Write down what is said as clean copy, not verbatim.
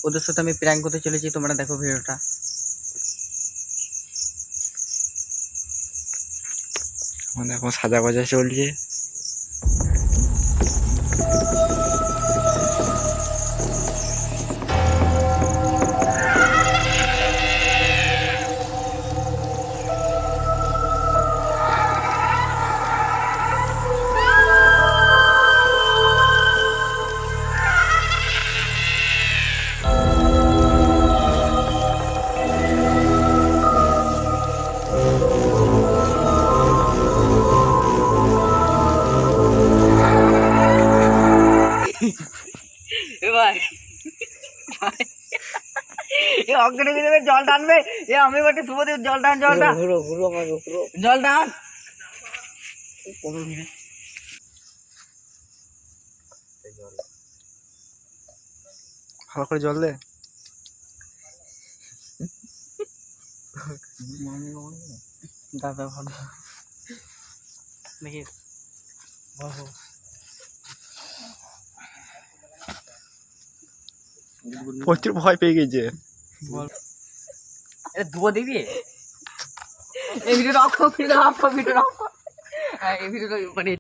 ওদের সাথে আমি প্র্যাঙ্ক করতে চলেছি, তোমরা দেখো ভিডিওটা। আমাদের এখন সাজা বাজা চলছে। অগ্নি জল টানবে, আমি বটে শুভদেব, জল টান, জল টান, জল টান। ভালো করে জল দে। দাদা ভালো দেখি প্রচুর ভয় পেয়ে গেছে। ধুবো দিবি এই ভিডিওটা of, video of, video of, এই ভিডিওটা মানে